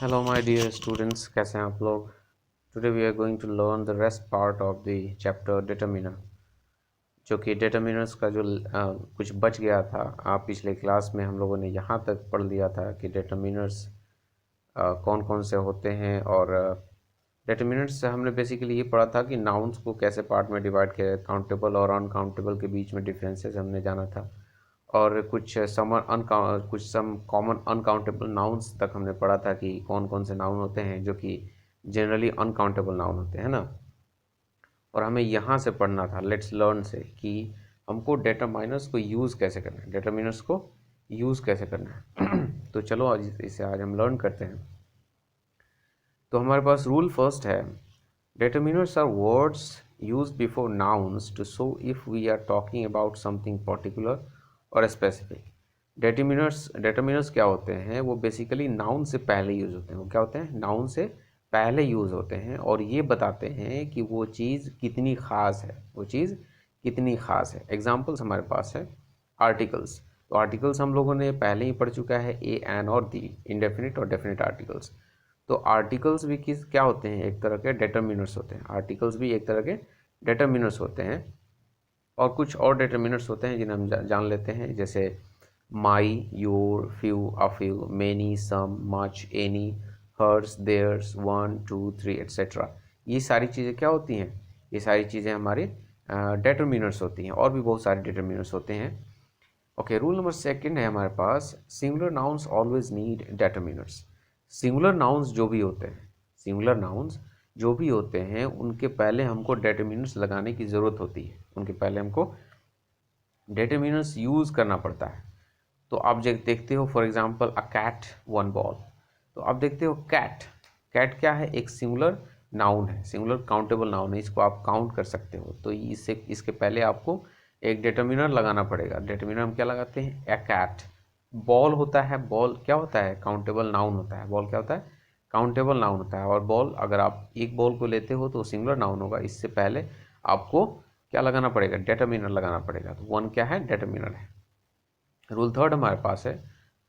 Hello my dear students, कैसे हैं आप लोग। Today we are going to learn the rest part of the chapter determiner, जो कि determiners का जो कुछ बच गया था। पिछले क्लास में हम लोगों ने यहाँ तक पढ़ लिया था कि determiners कौन कौन से होते हैं, और determiners से हमने बेसिकली ये पढ़ा था कि नाउन्स को कैसे पार्ट में डिवाइड किया जाए, काउंटेबल और अनकाउंटेबल के बीच में डिफरेंसेस हमने जाना था, और कुछ सम कॉमन अनकाउंटेबल नाउन्स तक हमने पढ़ा था कि कौन कौन से नाउन होते हैं जो कि जनरली अनकाउंटेबल नाउन होते हैं ना। और हमें यहाँ से पढ़ना था लेट्स लर्न से कि हमको डिटरमाइनर्स को यूज़ कैसे करना है, डिटरमिनर्स को यूज़ कैसे करना है। तो चलो आज हम लर्न करते हैं। तो हमारे पास रूल फर्स्ट है, determinants are words used before nouns to show if we are talking about something particular or specific। determinants क्या होते हैं, वो बेसिकली नाउन से पहले यूज़ होते हैं। वो क्या होते हैं, नाउन से पहले यूज़ होते हैं और ये बताते हैं कि वो चीज़ कितनी ख़ास है, वो चीज़ कितनी ख़ास है। एग्जाम्पल्स हमारे पास है आर्टिकल्स। तो आर्टिकल्स हम लोगों ने पहले ही पढ़ चुका है, ए, एन और दी, इंडेफिनिट और डेफिनिट आर्टिकल्स। तो आर्टिकल्स भी किस क्या होते हैं, एक तरह के डिटरमिनर्स होते हैं। आर्टिकल्स भी एक तरह के डिटरमिनर्स होते हैं, और कुछ और डिटरमिनर्स होते हैं जिन्हें हम जान लेते हैं, जैसे my, your, few, a few, many, some, much, any, hers, theirs, one, two, three etcetera. ये सारी चीज़ें क्या होती हैं, ये सारी चीज़ें हमारे डिटरमिनर्स होती हैं, और भी बहुत सारे डिटरमिनर्स होते हैं। ओके, रूल नंबर सेकंड है हमारे पास, singular nouns always need determiners. Singular nouns जो भी होते हैं, सिंगुलर नाउन्स जो भी होते हैं, उनके पहले हमको डिटरमिनर्स लगाने की ज़रूरत होती है, उनके पहले हमको डिटरमिनर्स यूज़ करना पड़ता है। तो आप जब देखते हो for example a cat, one ball, तो आप देखते हो कैट, कैट क्या है, एक सिंगुलर नाउन है, सिंगुलर काउंटेबल नाउन है, इसको आप काउंट कर सकते हो। तो इसके पहले आपको एक डिटरमिनर लगाना पड़ेगा। डिटरमिनर हम क्या लगाते हैं, ए कैट। बॉल होता है, बॉल क्या होता है, काउंटेबल नाउन होता है। बॉल क्या होता है, काउंटेबल नाउन होता है। और बॉल, अगर आप एक बॉल को लेते हो तो सिंगुलर नाउन होगा। इससे पहले आपको क्या लगाना पड़ेगा, डिटरमिनर लगाना पड़ेगा। तो वन क्या है, डिटरमिनर है। रूल थर्ड हमारे पास है,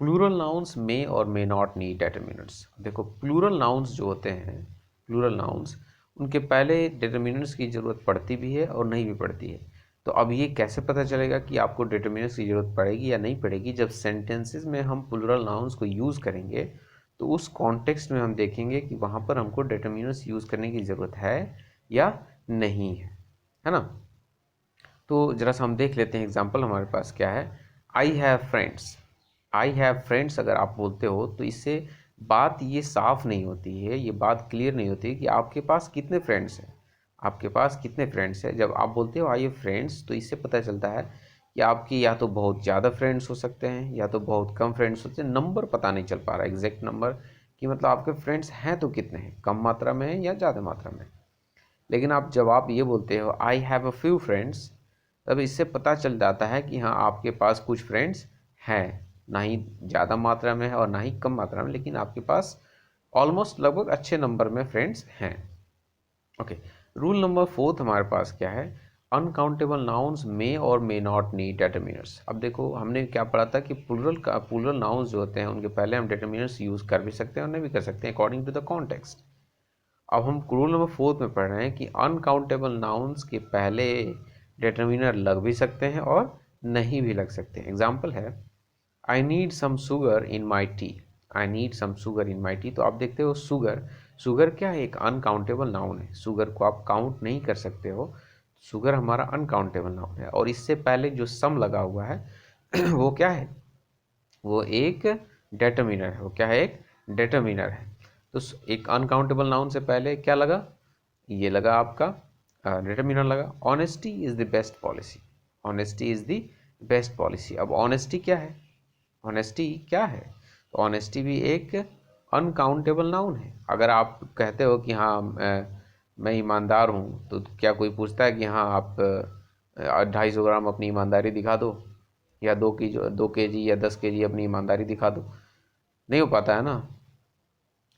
प्लूरल नाउन्स मे और मे नॉट नीड डिटरमिनर्स। देखो प्लूरल नाउन्स जो होते हैं, प्लूरल नाउन्स, उनके पहले डिटरमिनर्स की ज़रूरत पड़ती भी है और नहीं भी पड़ती है। तो अब ये कैसे पता चलेगा कि आपको डिटरमिनर्स की ज़रूरत पड़ेगी या नहीं पड़ेगी, जब सेंटेंसेस में हम प्लूरल नाउन्स को यूज़ करेंगे तो उस कॉन्टेक्स्ट में हम देखेंगे कि वहाँ पर हमको डिटरमिनर्स यूज़ करने की ज़रूरत है या नहीं है ना। तो ज़रा सा हम देख लेते हैं एग्जाम्पल हमारे पास क्या है। I have friends, I have friends अगर आप बोलते हो तो इससे बात ये साफ नहीं होती है, ये बात क्लियर नहीं होती है कि आपके पास कितने फ्रेंड्स हैं, आपके पास कितने फ्रेंड्स हैं। जब आप बोलते हो आई हैव फ्रेंड्स तो इससे पता चलता है कि आपकी या तो बहुत ज़्यादा फ्रेंड्स हो सकते हैं या तो बहुत कम फ्रेंड्स होते हैं। नंबर पता नहीं चल पा रहा है, एग्जैक्ट नंबर कि मतलब आपके फ्रेंड्स हैं तो कितने हैं, कम मात्रा में हैं या ज़्यादा मात्रा में। लेकिन आप जब आप ये बोलते हो I have a few friends, तब इससे पता चल जाता है कि हाँ आपके पास कुछ फ्रेंड्स हैं, ना ही ज़्यादा मात्रा में है और ना ही कम मात्रा में, लेकिन आपके पास ऑलमोस्ट लगभग अच्छे नंबर में फ्रेंड्स हैं। ओके, रूल नंबर फोर्थ हमारे पास क्या है, अनकाउंटेबल नाउन्स मे और मे नॉट नीड डिटरमिनर्स। अब देखो हमने क्या पढ़ा था कि प्लूरल नाउन्स जो होते हैं उनके पहले हम डिटरमिनर्स यूज़ कर भी सकते हैं और नहीं भी कर सकते हैं, अकॉर्डिंग टू द कॉन्टेक्स्ट। अब हम रूल नंबर फोर्थ में पढ़ रहे हैं कि अनकाउंटेबल नाउन्स के पहले डिटरमिनर लग भी सकते हैं और नहीं भी लग सकते हैं। एग्जाम्पल है, I need some sugar in my tea, I need some sugar in my tea. तो आप देखते हो शुगर, शुगर क्या है, एक अनकाउंटेबल नाउन है। शुगर को आप काउंट नहीं कर सकते हो, शुगर हमारा अनकाउंटेबल नाउन है। और इससे पहले जो सम लगा हुआ है वो क्या है, वो एक डिटरमिनर है। वो क्या है, एक डिटरमिनर है। तो एक अनकाउंटेबल नाउन से पहले क्या लगा, ये लगा आपका डिटरमिनर लगा। Honesty is the best policy, honesty is the best policy. अब ऑनेस्टी क्या है, ऑनेस्टी क्या है, तो ऑनेस्टी भी एक अनकाउंटेबल नाउन है। अगर आप कहते हो कि हाँ मैं ईमानदार हूँ, तो क्या कोई पूछता है कि हाँ आप 250 ग्राम अपनी ईमानदारी दिखा दो, या 2 kg या 10 kg अपनी ईमानदारी दिखा दो, नहीं हो पाता है ना।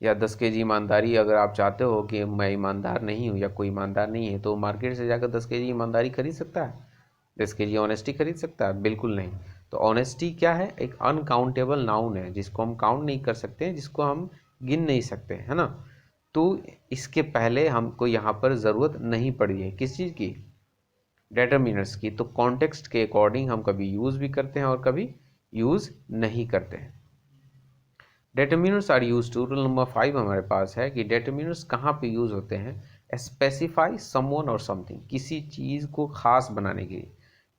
या 10 kg ईमानदारी अगर आप चाहते हो कि मैं ईमानदार नहीं हूँ या कोई ईमानदार नहीं है, तो मार्केट से जाकर 10 kg ईमानदारी खरीद सकता है, 10 kg ऑनेस्टी खरीद सकता है, बिल्कुल नहीं। तो ऑनेस्टी क्या है, एक अनकाउंटेबल नाउन है जिसको हम काउंट नहीं कर सकते हैं, जिसको हम गिन नहीं सकते, है ना। तो इसके पहले हमको यहाँ पर ज़रूरत नहीं पड़ी है किस चीज़ की, डिटरमिनर्स की। तो कॉन्टेक्स्ट के अकॉर्डिंग हम कभी यूज़ भी करते हैं और कभी यूज़ नहीं करते हैं। Determiners are use to, rule number 5 हमारे पास है कि डिटरमिनर्स कहाँ पे यूज़ होते हैं, स्पेसिफाई समवन और समथिंग, किसी चीज़ को ख़ास बनाने के लिए,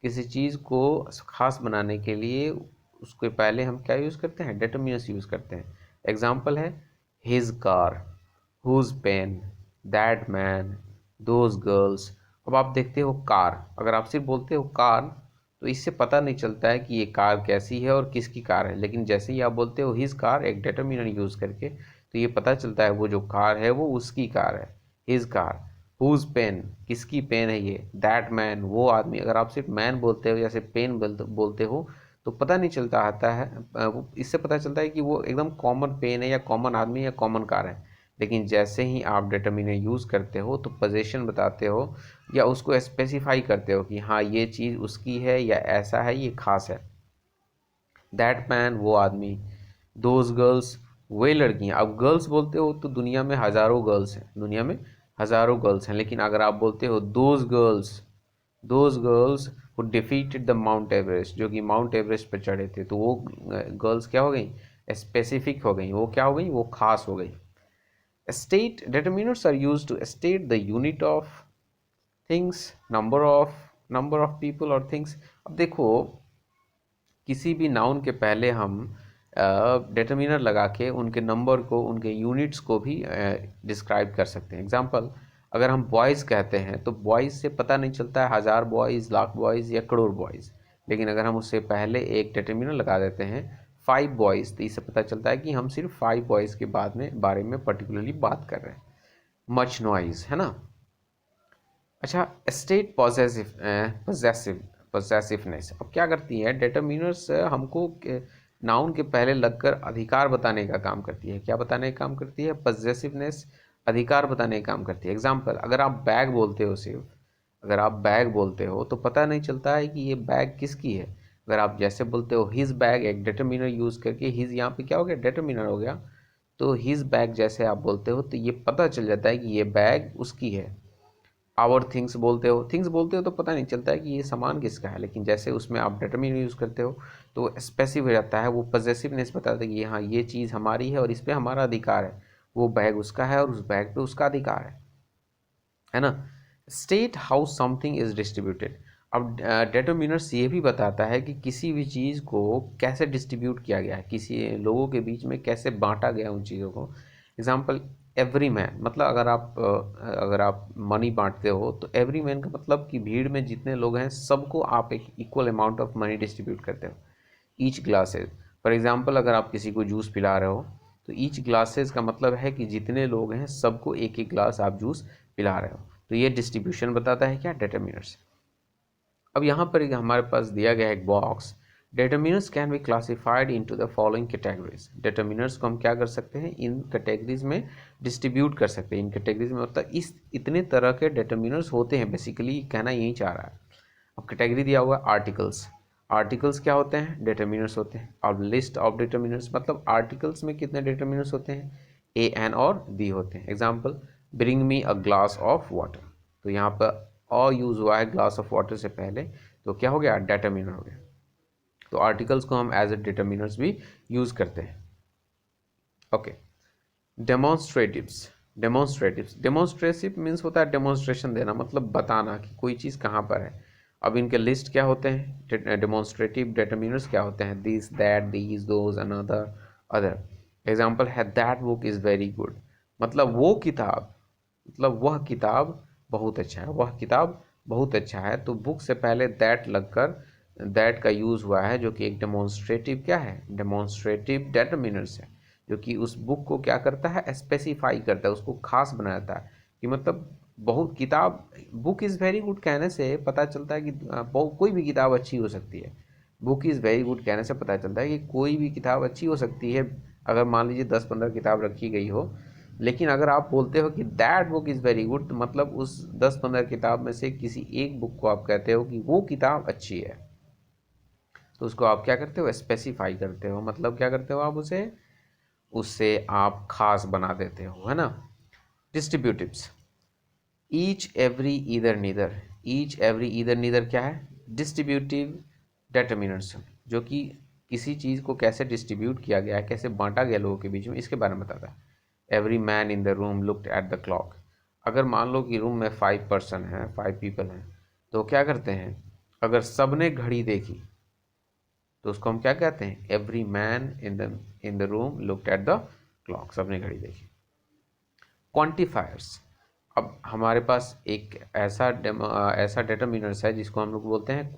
किसी चीज़ को ख़ास बनाने के लिए उसके पहले हम क्या यूज़ करते हैं, डिटरमिनर्स यूज़ करते हैं। एग्जाम्पल है his car, whose pen, that man, those girls. अब आप देखते हो कार, अगर आप सिर्फ बोलते हो कार तो इससे पता नहीं चलता है कि ये कार कैसी है और किसकी कार है, लेकिन जैसे ही आप बोलते हो हिज कार एक डिटरमिनर यूज़ करके तो ये पता चलता है वो जो कार है वो उसकी कार है, हिज कार। हुज पेन, किसकी पेन है ये, दैट मैन, वो आदमी। अगर आप सिर्फ मैन बोलते हो या सिर्फ पेन बोलते हो तो पता नहीं चलता आता है, इससे पता चलता है कि वो एकदम कॉमन पेन है या कॉमन आदमी या कॉमन कार है। लेकिन जैसे ही आप डिटरमिनर यूज़ करते हो तो पोजीशन बताते हो या उसको स्पेसिफाई करते हो कि हाँ ये चीज़ उसकी है या ऐसा है, ये खास है। दैट मैन, वो आदमी, दोज गर्ल्स, वे लड़कियाँ। अब गर्ल्स बोलते हो तो दुनिया में हज़ारों गर्ल्स हैं, दुनिया में हज़ारों गर्ल्स हैं, लेकिन अगर आप बोलते हो those girls who defeated the mount Everest, जो कि माउंट एवरेस्ट पर चढ़े थे, तो वो गर्ल्स क्या हो गई, स्पेसिफिक हो गई, वो क्या हो गई, वो खास हो गई। State determinants are used to state the unit of things, number of people or things। अब देखो किसी भी नाउन के पहले हम डिटरमिनर लगा के उनके नंबर को, उनके यूनिट्स को भी डिस्क्राइब कर सकते हैं। एग्जांपल, अगर हम बॉयज़ कहते हैं तो बॉयज़ से पता नहीं चलता है हज़ार बॉयज़, लाख बॉयज़ या करोड़ बॉयज़, लेकिन अगर हम उससे पहले एक डिटरमिनर लगा देते हैं 5 बॉयज़ तो इससे पता चलता है कि हम सिर्फ 5 बॉयज़ के बारे में पर्टिकुलरली बात कर रहे हैं। मच नॉइज़, है ना। अच्छा, स्टेट पॉसेसिवनेस अब क्या करती है, डिटरमिनर्स हमको नाउन के पहले लगकर अधिकार बताने का काम करती है। क्या बताने का काम करती है, पॉसेसिवनेस, अधिकार बताने का काम करती है। एग्जाम्पल, अगर आप बैग बोलते हो, सिर्फ अगर आप बैग बोलते हो तो पता नहीं चलता है कि ये बैग किसकी है। अगर आप जैसे बोलते हो हिज बैग, एक डिटरमिनर यूज़ करके, हिज यहाँ पे क्या हो गया, डिटरमिनर हो गया, तो हिज बैग जैसे आप बोलते हो तो ये पता चल जाता है कि ये बैग उसकी है। आवर थिंग्स बोलते हो तो पता नहीं चलता है कि ये सामान किसका है, लेकिन जैसे उसमें आप डिटरमिनर यूज़ करते हो तो स्पेसिफिक हो जाता है, वो पॉसेसिवनेस बताता है कि हाँ ये चीज़ हमारी है और इस पर हमारा अधिकार है, वो बैग उसका है और उस बैग पे उसका अधिकार है ना। State how something is distributed. अब डिटरमिनर्स ये भी बताता है कि किसी भी चीज़ को कैसे डिस्ट्रीब्यूट किया गया है, किसी लोगों के बीच में कैसे बांटा गया उन चीज़ों को। एग्जाम्पल, एवरी मैन, मतलब अगर आप मनी बांटते हो तो एवरी मैन का मतलब कि भीड़ में जितने लोग हैं सबको आप एक equal amount of money distribute करते हो। ईच ग्लासेज, फॉर एग्जाम्पल अगर आप किसी को जूस पिला रहे हो तो ईच ग्लासेज का मतलब है कि जितने लोग हैं सबको एक एक ग्लास आप जूस पिला रहे हो। तो ये डिस्ट्रीब्यूशन बताता है क्या, डिटरमिनर्स। अब यहाँ पर हमारे पास दिया गया है एक box, determiners can be classified into the following categories. Determiners को हम क्या कर सकते हैं, इन कैटेगरीज में डिस्ट्रीब्यूट कर सकते हैं। इन कैटेगरीज में मतलब इस इतने तरह के डिटरमिनर्स होते हैं, बेसिकली कहना यही चाह रहा है। अब कैटेगरी दिया हुआ है आर्टिकल्स। आर्टिकल्स क्या होते हैं, डिटरमिनर्स होते हैं। अब लिस्ट ऑफ डिटरमिनर्स, मतलब आर्टिकल्स में कितने डिटरमिनर्स होते हैं, ए, एन और दी होते हैं। Example, bring me a glass of water, तो यहाँ पर और यूज़ हुआ है ग्लास ऑफ वाटर से पहले, तो क्या हो गया, डिटरमिनर हो गया। तो आर्टिकल्स को हम एज ए डिटरमिनर्स भी यूज़ करते हैं। ओके, डेमोन्स्ट्रेटिव मीन्स होता है डेमोन्स्ट्रेशन देना, मतलब बताना कि कोई चीज़ कहाँ पर है। अब इनके लिस्ट क्या होते हैं, डेमोन्स्ट्रेटिव डिटरमिनर्स क्या होते हैं, this, that, these, those, another, other. Example है that book is very good, मतलब वो किताब, मतलब वह किताब बहुत अच्छा है, वह किताब बहुत अच्छा है। तो बुक से पहले दैट लगकर दैट का यूज़ हुआ है, जो कि एक डेमोन्स्ट्रेटिव क्या है, डेमोन्स्ट्रेटिव डिटरमिनर्स है, जो कि उस बुक को क्या करता है, स्पेसिफाई करता है, उसको खास बनाता है। कि मतलब बहुत किताब, बुक इज़ वेरी गुड कहने से पता चलता है कि कोई भी किताब अच्छी हो सकती है। बुक इज़ वेरी गुड कहने से पता चलता है कि कोई भी किताब अच्छी हो सकती है। अगर मान लीजिए 10-15 किताब रखी गई हो, लेकिन अगर आप बोलते हो कि that book is very good, तो मतलब उस 10-15 किताब में से किसी एक बुक को आप कहते हो कि वो किताब अच्छी है। तो उसको आप क्या करते हो, स्पेसिफाई करते हो, मतलब क्या करते हो, आप उसे उससे आप खास बना देते हो, है ना। Distributives, each every either neither, each every either neither क्या है, डिस्ट्रीब्यूटिव डेटर्मिनेंट्स, जो कि किसी चीज़ को कैसे डिस्ट्रीब्यूट किया गया है, कैसे बांटा गया लोगों के बीच में, इसके बारे में बताता है। Every man in the room looked at the clock, अगर मान लो कि रूम में 5 पर्सन हैं, 5 पीपल हैं, तो क्या करते हैं, अगर सब ने घड़ी देखी तो उसको हम क्या कहते हैं, every man in the room looked at the clock, सब ने घड़ी देखी। क्वांटिफायर्स, अब हमारे पास एक ऐसा डेटर्मिनर्स है जिसको हम लोग बोलते हैं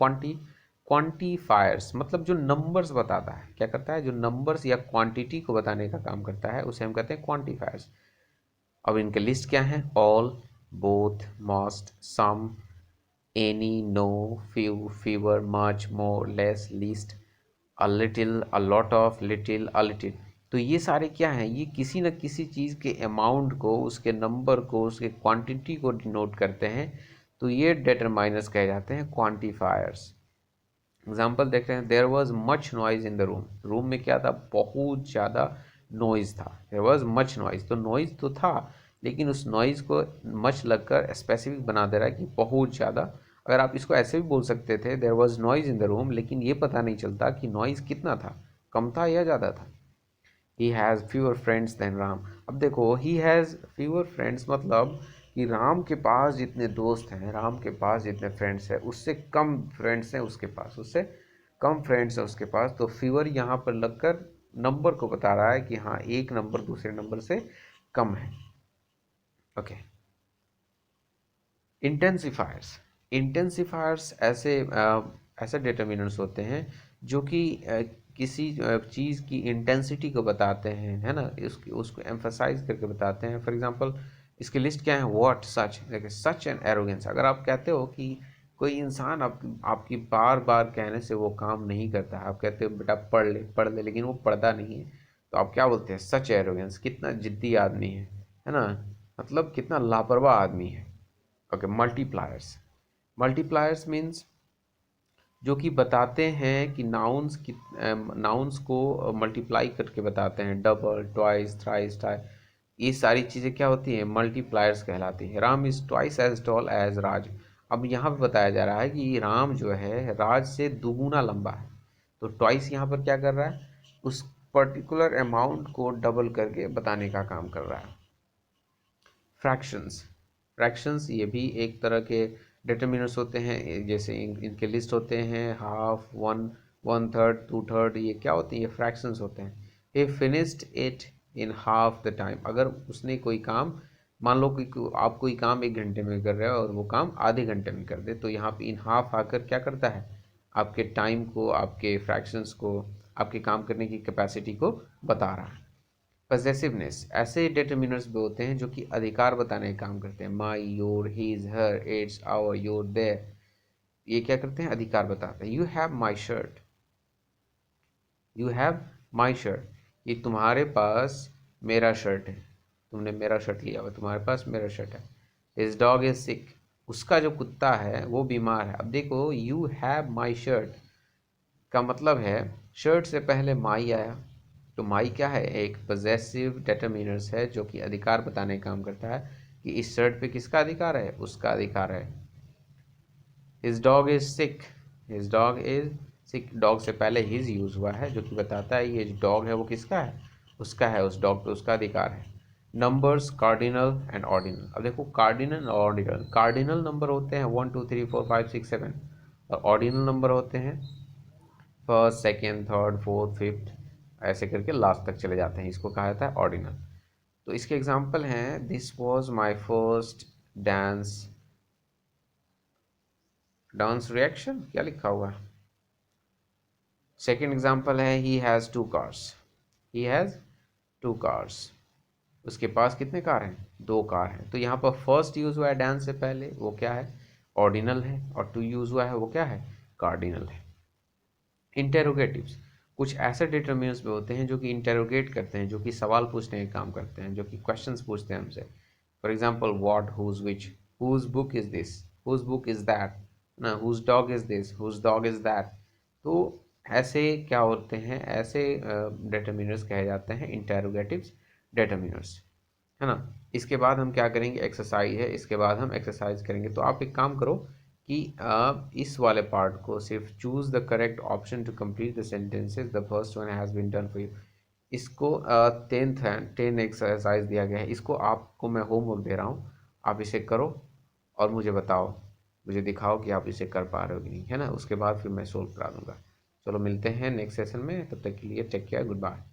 क्वांटिफायर्स, मतलब जो नंबर्स बताता है, क्या करता है, जो नंबर्स या क्वांटिटी को बताने का काम करता है, उसे हम कहते हैं क्वांटिफायर्स। अब इनके लिस्ट क्या है, all, both, most, some, any, no, few, fewer, much, more, less, least, a little, a lot of, little, a little. तो ये सारे क्या हैं, ये किसी न किसी चीज़ के अमाउंट को, उसके नंबर को, उसके क्वांटिटी को डिनोट करते हैं, तो ये डिटरमाइनर्स कहे जाते हैं, क्वांटिफायर्स। एग्जाम्पल देखते हैं, there was much noise in the room, room में क्या था, बहुत ज़्यादा नॉइज़ था, देयर वॉज मच नॉइज़, तो नॉइज़ तो था, लेकिन उस नॉइज़ को मच लगकर स्पेसिफिक बना दे रहा है कि बहुत ज़्यादा। अगर आप इसको ऐसे भी बोल सकते थे, there was noise in the room, लेकिन ये पता नहीं चलता कि नॉइज़ कितना था, कम था या ज़्यादा था। He has fewer friends than Ram, अब देखो ही हैज़ फ्यूअर फ्रेंड्स मतलब कि राम के पास जितने दोस्त हैं, राम के पास जितने फ्रेंड्स हैं, उससे कम फ्रेंड्स हैं उसके पास, उससे कम फ्रेंड्स हैं उसके पास, तो फ्यूअर यहाँ पर लगकर नंबर को बता रहा है कि हाँ एक नंबर दूसरे नंबर से कम है। ओके, इंटेंसिफायर्स, इंटेंसिफायर्स ऐसे डिटर्मिनेंट्स होते हैं जो कि किसी चीज़ की इंटेंसिटी को बताते हैं, है ना, उसको एम्फसाइज करके बताते हैं। फॉर एग्जांपल इसकी लिस्ट क्या है, व्हाट, सच, देखिए सच एंड एरोगेंस, अगर आप कहते हो कि कोई इंसान आपकी बार बार कहने से वो काम नहीं करता है, आप कहते हो बेटा पढ़ ले, लेकिन वो पढ़ता नहीं है, तो आप क्या बोलते हैं, सच एरोगेंस, कितना जिद्दी आदमी है ना, मतलब कितना लापरवाह आदमी है। ओके, मल्टीप्लायर्स, मल्टीप्लायर्स मीन्स जो कि बताते हैं कि नाउन्स को मल्टीप्लाई करके बताते हैं, डबल, ट्वाइस, थ्राइस, टाई, ये सारी चीज़ें क्या होती हैं, मल्टीप्लायर्स कहलाती है। Ram is twice as tall as Raj, अब यहाँ पे बताया जा रहा है कि राम जो है राज से दुगुना लंबा है, तो ट्वाइस यहाँ पर क्या कर रहा है, उस पर्टिकुलर अमाउंट को डबल करके बताने का काम कर रहा है। फ्रैक्शंस, फ्रैक्शंस ये भी एक तरह के डिटर्मिनर्स होते हैं, जैसे इनके लिस्ट होते हैं, half, one, one third, two third, ये क्या होते हैं, ये फ्रैक्शंस होते हैं। he finished it in half the time, अगर उसने कोई काम, मान लो कि आप कोई काम 1 घंटे में कर रहे हो और वो काम आधे घंटे में कर दे, तो यहाँ पे इन हाफ आकर क्या करता है, आपके टाइम को, आपके फ्रैक्शंस को, आपके काम करने की कैपेसिटी को बता रहा है। पजेसिवनेस, ऐसे डिटर्मिनर्स भी होते हैं जो कि अधिकार बताने का काम करते हैं, my, your, his, her, its, our, your, their, ये क्या करते हैं, अधिकार बताते हैं। You have my shirt, you have my shirt, ये तुम्हारे पास मेरा शर्ट है, तुमने मेरा शर्ट लिया हुआ, तुम्हारे पास मेरा शर्ट है। हिज डॉग इज सिक, उसका जो कुत्ता है वो बीमार है। अब देखो, यू हैव माई शर्ट का मतलब है शर्ट से पहले माई आया, तो माई क्या है, एक पजेसिव डेटर्मिनर्स है जो कि अधिकार बताने का काम करता है कि इस शर्ट पे किसका अधिकार है, उसका अधिकार है। His dog is sick, his dog is sick, dog से पहले हिज यूज हुआ है जो कि बताता है ये जो डॉग है वो किसका है, उसका है, उस डॉग पे उसका अधिकार है। नंबर्स, कार्डिनल एंड ऑर्डिनल, अब देखो कार्डिनल और ऑर्डिनल, कार्डिनल नंबर होते हैं 1 2 3 4 5 6 7, और ऑर्डिनल नंबर होते हैं first, second, third, fourth, fifth, ऐसे करके लास्ट तक चले जाते हैं, इसको कहा जाता है ऑर्डिनल। तो इसके एग्जाम्पल हैं, this was my first dance, dance reaction क्या लिखा हुआ है। सेकेंड एग्जाम्पल है, he has 2 cars, he has 2 cars, उसके पास कितने कार हैं, 2 कार हैं, तो यहाँ पर फर्स्ट यूज हुआ है डांस से पहले, वो क्या है, ऑर्डिनल है, और टू यूज हुआ है वो क्या है, कार्डिनल है। इंटेरोगेटिव्स, कुछ ऐसे डिटर्मिनर्स भी होते हैं जो कि इंटेरोगेट करते हैं, जो कि सवाल पूछने का काम करते हैं, जो कि क्वेश्चंस पूछते हैं हमसे। For example what, whose, which, whose book is this, whose book is that, ना whose dog is this, whose dog is that. तो ऐसे क्या होते हैं, ऐसे डिटर्मिनर्स कहे जाते हैं इंटेरोगेटिव्स डिटर्मिनर्स, है ना। इसके बाद हम क्या करेंगे, एक्सरसाइज है, इसके बाद हम एक्सरसाइज करेंगे। तो आप एक काम करो कि इस वाले पार्ट को सिर्फ choose the correct option to complete the sentences, the first one has been done for you. इसको 10 एक्सरसाइज दिया गया है, इसको आपको मैं होमवर्क दे रहा हूँ, आप इसे करो और मुझे बताओ, मुझे दिखाओ कि आप इसे कर पा रहे हो कि नहीं, है ना। उसके बाद फिर मैं सोल्व करा दूंगा। चलो मिलते हैं नेक्स्ट सेशन में, तब तक के लिए टेक केयर, गुड बाय।